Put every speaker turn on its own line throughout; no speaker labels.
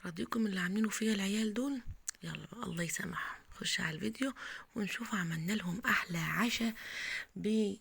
راضيكم اللي عاملينه فيا العيال دول. يلا بقى الله يسامحهم، خش على الفيديو ونشوف عملنا لهم احلى عشاء. ب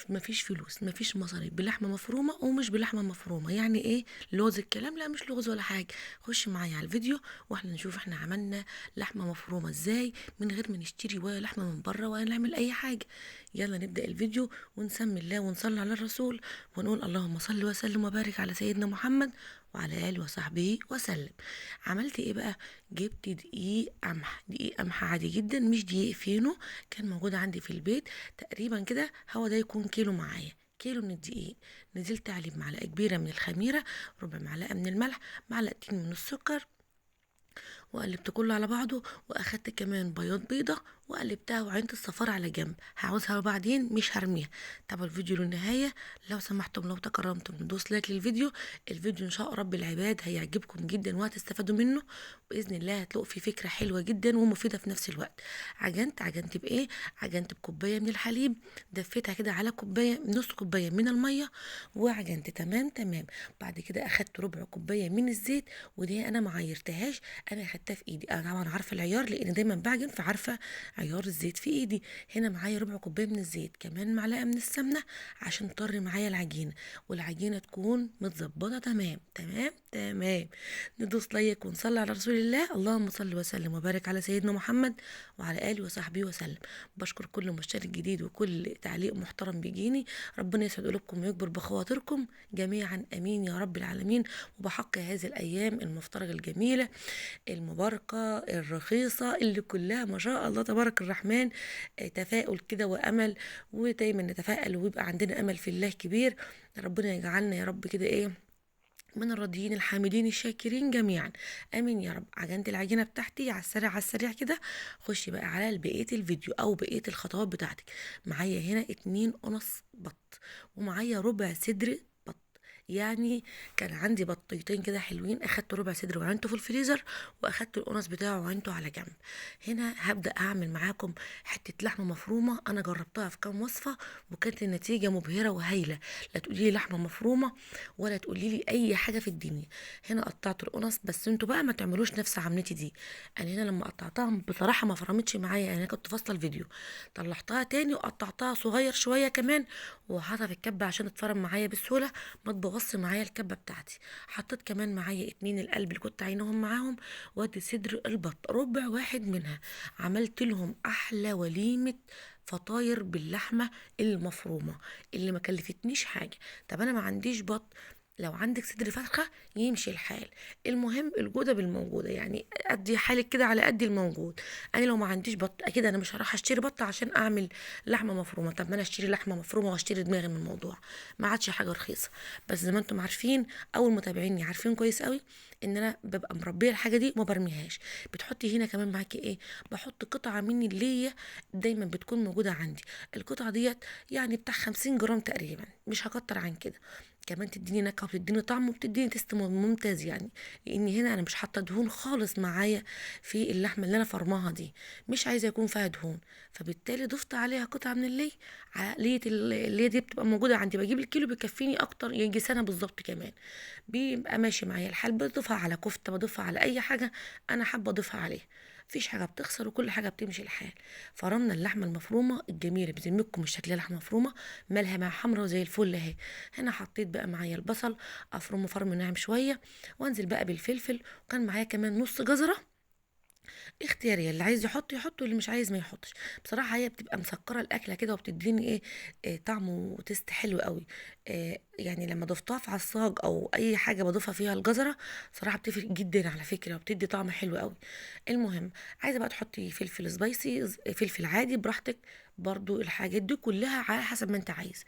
مفيش فلوس، مفيش مصاريف، بلحمه مفرومه ومش بلحمه مفرومه. يعني ايه لغز الكلام؟ لا مش لغز ولا حاجه. خش معايا على الفيديو واحنا نشوف احنا عملنا لحمه مفرومه ازاي من غير ما نشتري ولا لحمه من بره ولا نعمل اي حاجه. يلا نبدا الفيديو ونسمي الله ونصلي على الرسول ونقول اللهم صل وسلم وبارك على سيدنا محمد وعلى اله وصحبه وسلم. عملت ايه بقى؟ جبت دقيق قمح عادي جدا، مش دقيق فينو، كان موجود عندي في البيت. تقريبا كده هو ده يكون كيلو معايا، كيلو من الدقيق. نزلت عليه بمعلقه كبيره من الخميره، ربع معلقه من الملح، معلقتين من السكر، وقلبت كله على بعضه. واخدت كمان بياض بيضه وقلبتها وعينت الصفار على جنب، هعوزها بعدين مش هرميها. تابعوا الفيديو للنهايه. لو سمحتم لو تكرمتم ندوس لايك للفيديو. الفيديو ان شاء رب العباد هيعجبكم جدا وهتستفادوا منه باذن الله. هتلاقوا فيه فكره حلوه جدا ومفيده في نفس الوقت. عجنت بايه؟ عجنت بكوبايه من الحليب، دفيتها كده على كوبايه، نص كوبايه من الميه، وعجنت تمام تمام. بعد كده اخدت ربع كوبايه من الزيت، ودي انا ما عيرتهاش، انا اخدتها في ايدي. انا طبعا عارفه العيار لان دايما بعجن، فعارفه عيار الزيت في ايدي. هنا معايا ربع كوبايه من الزيت، كمان معلقه من السمنه عشان تطري معايا العجينه، والعجينه تكون متظبطه تمام تمام تمام. ندوس لايك ونصلي على رسول الله. اللهم صل وسلم وبارك على سيدنا محمد وعلى اله وصحبه وسلم. بشكر كل مشترك جديد وكل تعليق محترم بيجيني. ربنا يسعد قلوبكم ويكبر بخواطركم جميعا، امين يا رب العالمين. وبحق هذه الايام المفترجه الجميله المباركة الرخيصة اللي كلها ما شاء الله تبارك الرحمن، تفاؤل كده وأمل، ودايما نتفائل ويبقى عندنا أمل في الله كبير. ربنا يجعلنا يا رب كده إيه من الراضيين الحامدين الشاكرين جميعا، امين يا رب. عجنت العجينه بتاعتي على السريع على السريع كده. خشي بقى على بقيه الفيديو او بقيه الخطوات بتاعتك. معايا هنا 2 قنص بط، ومعايا ربع صدر بط. يعني كان عندي بطيتين كده حلوين، اخدت ربع صدر وعينته في الفريزر، واخدت القنص بتاعه وعينته على جنب. هنا هبدا اعمل معاكم حته لحمه مفرومه، انا جربتها في كام وصفه وكانت النتيجه مبهره وهايله. لا تقولي لي لحمه مفرومه ولا تقولي لي اي حاجه في الدنيا. هنا قطعت القنص، بس انتوا بقى ما تعملوش نفس عملتي دي. انا هنا لما قطعتها بصراحه ما فرمتش معايا، انا كنت فاصله الفيديو. طلعتها تاني وقطعتها صغير شويه كمان وحطها في الكبه عشان تتفرم معايا بسهوله، ما تبوظش معايا الكبه بتاعتي. حطيت كمان معايا 2 القلب اللي كنت عينهم معاهم، وادي صدر البط ربع واحد منها. عملت لهم احلى وليمه فطاير باللحمه المفرومه اللي ما كلفتنيش حاجه. طب انا ما عنديش بط، لو عندك صدر فرخه يمشي الحال. المهم الجوده بالموجوده، يعني ادي حالك كده على قد الموجود. انا لو ما عنديش بط اكيد انا مش هروح اشتري بط عشان اعمل لحمه مفرومه. طب ما انا اشتري لحمه مفرومه واشتري دماغي من الموضوع، ما عادش حاجه رخيصه. بس زي ما انتم عارفين او المتابعين عارفين كويس قوي ان انا ببقى مربيه الحاجه دي وما برميهاش. بتحطي هنا كمان معاكي ايه؟ بحط قطعه مني اللي هي دايما بتكون موجوده عندي. القطعه ديت يعني بتاع 50 جرام تقريبا، مش هكتر عن كده. كمان تديني نكهه وبتديني طعم وبتديني تست ممتاز يعني. لان هنا انا مش حاطه دهون خالص معايا في اللحمه اللي انا فرماها دي، مش عايزه يكون فيها دهون. فبالتالي ضفت عليها قطعه من اللي عقليه اللي هي دي بتبقى موجوده عندي. بجيب الكيلو بيكفيني اكتر، يجي سنه بالظبط كمان. بيبقى ماشي معايا الحال. بضيفها على كفته، بضيفها على اي حاجه انا حابه اضيفها عليها. مفيش حاجه بتخسر وكل حاجه بتمشي الحال. فرمنا اللحمه المفرومه الجميله بذمتكم مش شكلها لحمه مفرومه، مالها مع حمرا وزي الفل اهي. هنا حطيت بقى معايا البصل، افرمه فرم ناعم شويه، وانزل بقى بالفلفل. وكان معايا كمان نص جزره اختياريه، اللي عايز يحط يحط واللي مش عايز ما يحطش. بصراحه هي بتبقى مسكره الاكله كده وبتديني ايه، طعم وتست حلو قوي. يعني لما ضفتها في عصاج او اي حاجه بضيفها فيها الجزره صراحه بتفرق جدا على فكره وبتدي طعم حلو قوي. المهم عايزه بقى تحطي فلفل سبايسي، فلفل عادي براحتك، برضو الحاجات دي كلها على حسب ما انت عايز.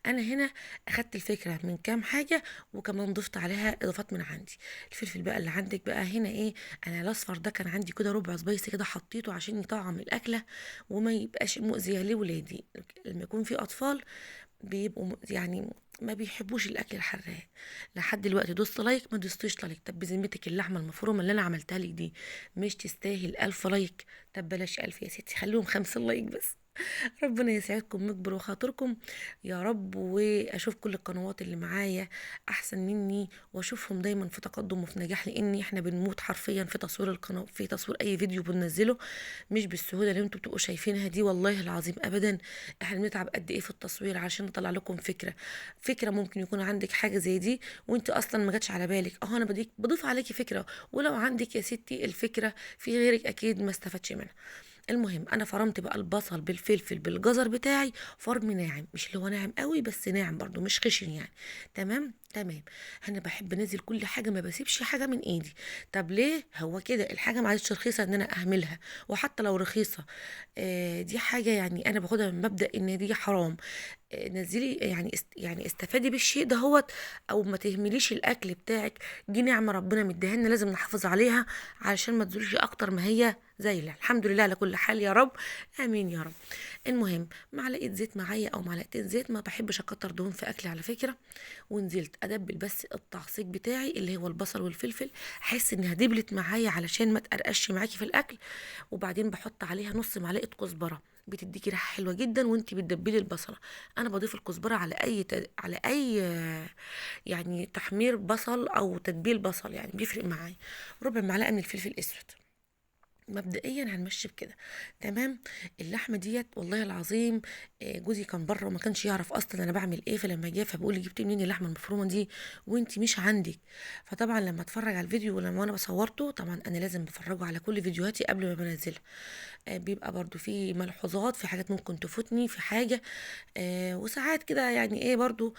انا هنا اخدت الفكره من كام حاجه وكمان ضفت عليها اضافات من عندي. الفلفل بقى اللي عندك بقى هنا ايه، انا الاصفر ده كان عندي كده ربع سبايسي كده حطيته عشان يطعم الاكله وما يبقاش مؤذيه لولادي. لما يكون في اطفال بيبقوا يعني ما بيحبوش الاكل الحراق. لحد دلوقتي دوست لايك ما دوستيش لايك؟ طب بذمتك اللحمه المفرومه اللي انا عملتها لك دي مش تستاهل 1000 لايك؟ طب بلاش 1000 يا ستي، خليهم 50 لايك بس. ربنا يسعدكم ويكبر وخاطركم يا رب، واشوف كل القنوات اللي معايا احسن مني، واشوفهم دايما في تقدم وفي نجاح، لان احنا بنموت حرفيا في تصوير القناه، في تصوير اي فيديو بننزله. مش بالسهوله اللي انتوا بتبقوا شايفينها دي، والله العظيم ابدا. احنا بنتعب قد ايه في التصوير عشان نطلع لكم فكره ممكن يكون عندك حاجه زي دي وانت اصلا ما جاتش على بالك، انا بضيف عليكي فكره، ولو عندك يا ستي الفكره في غيرك اكيد ما استفادش منها. المهم انا فرمت بقى البصل بالفلفل بالجزر بتاعي، فرم ناعم، مش اللي هو ناعم قوي بس ناعم برضو مش خشن يعني. تمام تمام. انا بحب انزل كل حاجه، ما بسيبش حاجه من ايدي. طب ليه؟ هو كده الحاجه ما عادش رخيصه ان انا اهملها، وحتى لو رخيصه دي حاجه يعني انا باخدها من مبدأ ان دي حرام. نزلي يعني يعني استفادي بالشيء ده هوت، او ما تهمليش الاكل بتاعك. دي نعمه ربنا مديها لنا لازم نحافظ عليها، علشان ما تزولش اكتر ما هي زايله. الحمد لله على كل حال يا رب. امين يا رب. المهم معلقه زيت معايا او معلقتين زيت، ما بحبش اكتر دهون في اكلي على فكره. ونزلت ادبل بس التعصيج بتاعي اللي هو البصل والفلفل، احس انها دبلت معايا علشان ما تقرقش معاكي في الاكل. وبعدين بحط عليها نص معلقه كزبره، بتديكي ريحه حلوه جدا وانتي بتدبلي البصله. انا بضيف الكزبره على على اي يعني تحمير بصل او تتبيل بصل، يعني بيفرق معايا. ربع معلقه من الفلفل الاسود. مبدئيا هنمشي بكده. تمام. اللحمه ديت والله العظيم جوزي كان بره وما كانش يعرف اصلا انا بعمل ايه، فلما جه فبقول لي جبتي منين اللحمه المفرومه دي وانت مش عندك؟ فطبعا لما اتفرج على الفيديو ولما انا بصورته، طبعا انا لازم بفرجه على كل فيديوهاتي قبل ما بنزلها. بيبقى برضو في ملحوظات، في حاجات ممكن تفوتني في حاجه. وساعات كده يعني ايه برضو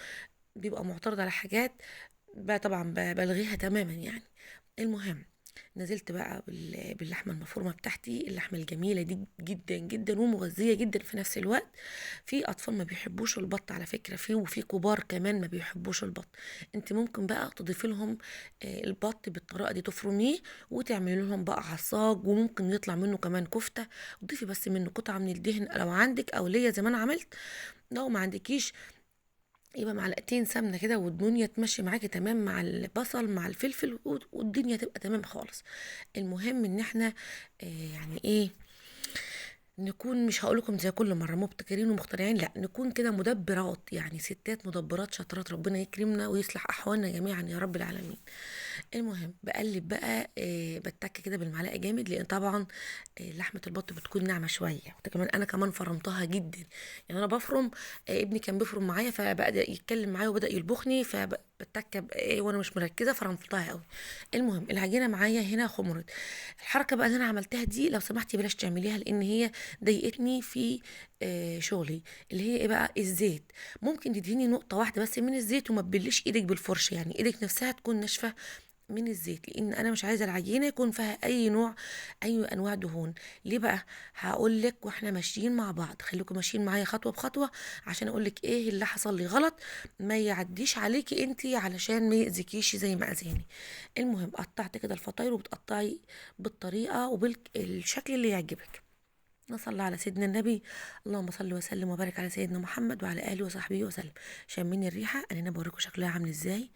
بيبقى معترض على حاجات، بقى طبعا بلغيها تماما يعني. المهم نزلت بقى باللحمه المفرومه بتاعتي، اللحمه الجميله دي جدا جدا ومغذيه جدا في نفس الوقت. في اطفال ما بيحبوش البط على فكره، وفي كبار كمان ما بيحبوش البط. انت ممكن بقى تضيفي لهم البط بالطريقه دي، تفرميه وتعملي لهم بقى عصاج، وممكن يطلع منه كمان كفته. ضيفي بس منه قطعه من الدهن لو عندك، او ليا زي ما انا عملت. لو ما عندكيش يبقى معلقتين سمنه كده، والدنيا تمشي معاكي تمام مع البصل مع الفلفل، والدنيا تبقى تمام خالص. المهم ان احنا يعني ايه، نكون مش هقولكم زي كل مرة مبتكرين ومخترعين، لا نكون كده مدبرات، يعني ستات مدبرات شاطرات، ربنا يكرمنا ويصلح أحوالنا جميعا يا رب العالمين. المهم بقلب بقى بتك كده بالمعلقة جامد، لأن طبعا لحمة البط بتكون ناعمة شوية، وكمان أنا كمان فرمتها جدا. يعني أنا بفرم، ابني كان بيفرم معايا فبدأ يتكلم معايا وبدأ يلبخني، فبتك وأنا مش مركزة فرمتها قوي. المهم العجينة معايا هنا خمرت. الحركة بقى اللي أنا عملتها دي لو سمحتي بلاش تعمليها، لأن هي ضايقتني في شغلي. اللي هي ايه بقى؟ الزيت. ممكن تدهني نقطة واحدة بس من الزيت وما تبليش ايدك بالفرشة، يعني ايدك نفسها تكون ناشفة من الزيت، لان انا مش عايزه العجينه يكون فيها اي نوع، اي انواع دهون. ليه بقى؟ هقول لك واحنا ماشيين مع بعض، خليكم ماشيين معايا خطوه بخطوه عشان اقول لك ايه اللي حصل لي غلط، ما يعديش عليكي انتي علشان ما يأذيكيش زي ما اذاني. المهم قطعت كده الفطاير، وبتقطعي بالطريقه وبالشكل اللي يعجبك. نصلي على سيدنا النبي. اللهم صل وسلم وبارك على سيدنا محمد وعلى اله وصحبه وسلم. شامين الريحه، انا بوريكم شكلها عامل ازاي.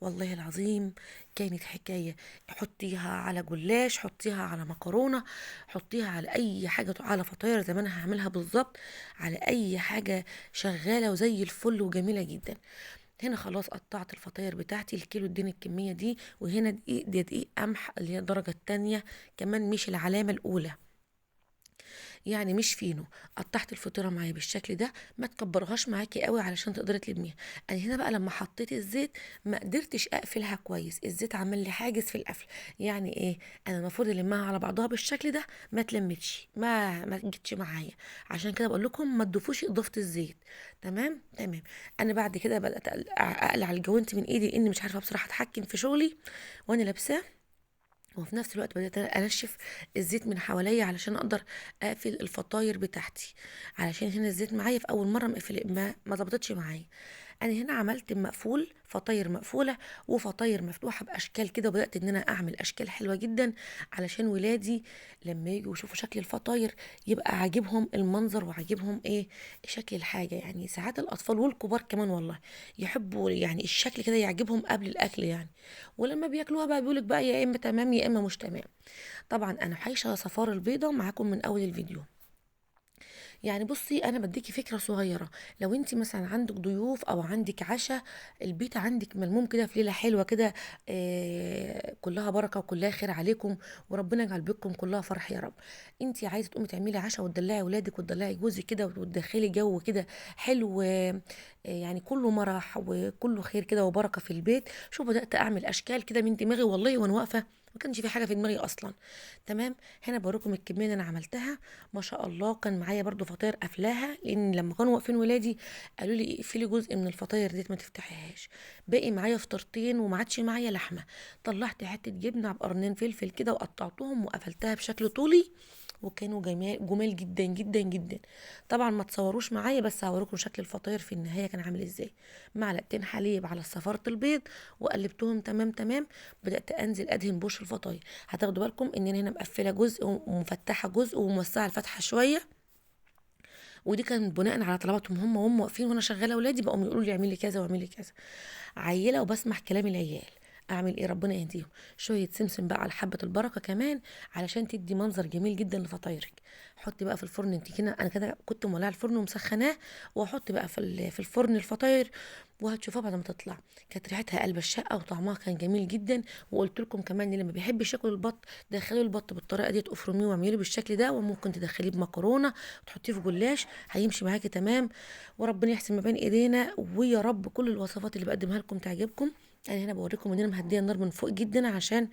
والله العظيم كانت حكايه. حطيها على جلاش، حطيها على مكرونه، حطيها على اي حاجه، على فطاير زي ما انا هعملها بالظبط، على اي حاجه شغاله وزي الفل وجميله جدا. هنا خلاص قطعت الفطاير بتاعتي الكيلو، اديني الكميه دي. وهنا دقيق، دي دقيق قمح اللي هي الدرجه التانية، كمان مش العلامه الاولى، يعني مش فينو. قطعت الفطيره معايا بالشكل ده، ما تكبرهاش معاكي قوي علشان تقدري تلميها. انا هنا بقى لما حطيت الزيت ما قدرتش اقفلها كويس، الزيت عمل لي حاجز في القفل. يعني ايه؟ انا المفروض المها على بعضها بالشكل ده، ما تلمتش، ما جتش معايا. عشان كده بقول لكم ما تضيفوش اضافه الزيت. تمام تمام. انا بعد كده بدات اقلع الجوانت من ايدي، لاني مش عارفه بصراحه اتحكم في شغلي وانا لابساه. وفي نفس الوقت بدأت انشف الزيت من حواليا علشان اقدر اقفل الفطاير بتاعتي، علشان هنا الزيت معايا في اول مره ما ظبطتش معايا. انا هنا عملت مقفول، فطاير مقفوله وفطاير مفتوحه باشكال كده، وبدات ان انا اعمل اشكال حلوه جدا علشان ولادي لما يجوا يشوفوا شكل الفطاير يبقى عاجبهم المنظر وعاجبهم ايه شكل الحاجه. يعني ساعات الاطفال والكبار كمان والله يحبوا يعني الشكل كده يعجبهم قبل الاكل يعني، ولما بياكلوها بقى بيقولك بقى يا اما تمام يا اما مش تمام. طبعا انا حايشه صفار البيضه معاكم من اول الفيديو. يعني بصي انا بديكي فكره صغيره. لو انت مثلا عندك ضيوف او عندك عشاء، البيت عندك ملموم كده في ليله حلوه كده، كلها بركه وكلها خير عليكم، وربنا يجعل بيتكم كلها فرح يا رب. انت عايزه تقومي تعملي عشاء وتدلعي اولادك وتدلعي جوزك كده وتدخلي جو كده حلو، يعني كله مرح وكله خير كده وبركه في البيت. شو بدات اعمل اشكال كده من دماغي والله وانا واقفه، ما كانش في حاجه في دماغي اصلا. تمام. هنا بوريكم الكميه اللي انا عملتها. ما شاء الله كان معايا برضو فطاير قافلاها، لان لما كانوا واقفين ولادي قالوا لي اقفلي جزء من الفطاير ديت ما تفتحيهاش. باقي معايا فطرتين وما عادش معايا لحمه. طلعت حته جبنه بقرنين فلفل كده وقطعتهم وقفلتها بشكل طولي، وكانوا جمال جمال جدا جدا جدا. طبعا ما تصوروش معايا، بس هوريكم شكل الفطاير في النهايه كان عامل ازاي. معلقتين حليب على صفارة البيض وقلبتهم تمام تمام. بدات انزل ادهن بوش الفطاير. هتاخدوا بالكم ان انا هنا مقفله جزء ومفتحه جزء وموسعه الفتحه شويه، ودي كان بناء على طلباتهم هم وهم واقفين وانا شغاله اولادي بقوا يقولوا لي اعملي كذا واعملي كذا. عيله وبسمع كلام العيال. اعمل ايه ربنا يهديهم. شويه سمسم بقى على حبه البركه كمان، علشان تدي منظر جميل جدا لفطايرك. حطي بقى في الفرن انت كده، انا كده كنت مولعه الفرن ومسخناه، واحط بقى في الفرن الفطاير، وهتشوفوها بعد ما تطلع. كانت ريحتها قلب الشقه وطعمها كان جميل جدا. وقلت لكم كمان اللي ما بيحبش ياكل البط، دخلوا البط بالطريقه دي، افرميه واعمليه بالشكل ده، وممكن تدخليه بمكرونه وتحطيه في جلاش، هيمشي معاكي تمام. وربنا يحسن ما بين ايدينا، ويا رب كل الوصفات اللي بقدمها لكم تعجبكم. انا هنا بوريكم ان انا مهديه النار من فوق جدا عشان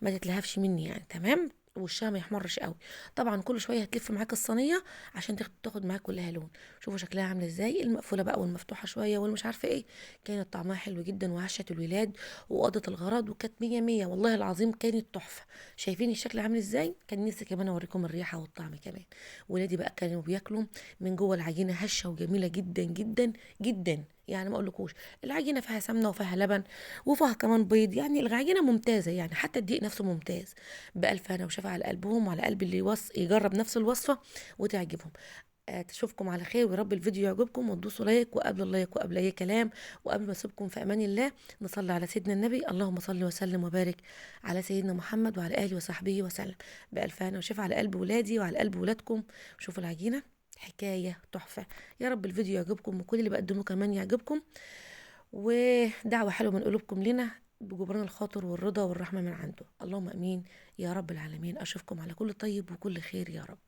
ما تتلهفش مني يعني، تمام، وشها ما يحمرش قوي. طبعا كل شويه هتلف معاك الصينيه عشان تاخد معاك كلها لون. شوفوا شكلها عامله ازاي، المقفوله بقى والمفتوحه شويه والمش عارفه ايه. كانت طعمها حلو جدا وعشت الولاد وقضت الغرض، وكانت مية مية والله العظيم، كانت تحفه. شايفين الشكل عامل ازاي؟ كان نفسي كمان اوريكم الريحه والطعم كمان. ولادي بقى كانوا بياكلوا من جوه العجينه هشه وجميله جدا جدا جدا. يعني ما اقولكوش، العجينه فيها سمنه وفيها لبن وفيها كمان بيض، يعني العجينه ممتازه، يعني حتى الدقيق نفسه ممتاز. بألف هنا وشفا على قلبهم وعلى قلب اللي يجرب نفس الوصفه وتعجبهم. تشوفكم على خير، ويا رب الفيديو يعجبكم وتدوسوا لايك، وقبل اللايك وقبل اي كلام وقبل ما اسيبكم في امان الله، نصلي على سيدنا النبي. اللهم صل وسلم وبارك على سيدنا محمد وعلى اله وصحبه وسلم. بألف هنا وشفا على قلب ولادي وعلى قلب ولادكم. شوفوا العجينه حكايه تحفه. يا رب الفيديو يعجبكم وكل اللي بقدمه كمان يعجبكم، ودعوة حلوة من قلوبكم لنا بجبران الخاطر والرضا والرحمة من عنده. اللهم امين يا رب العالمين. اشوفكم على كل طيب وكل خير يا رب.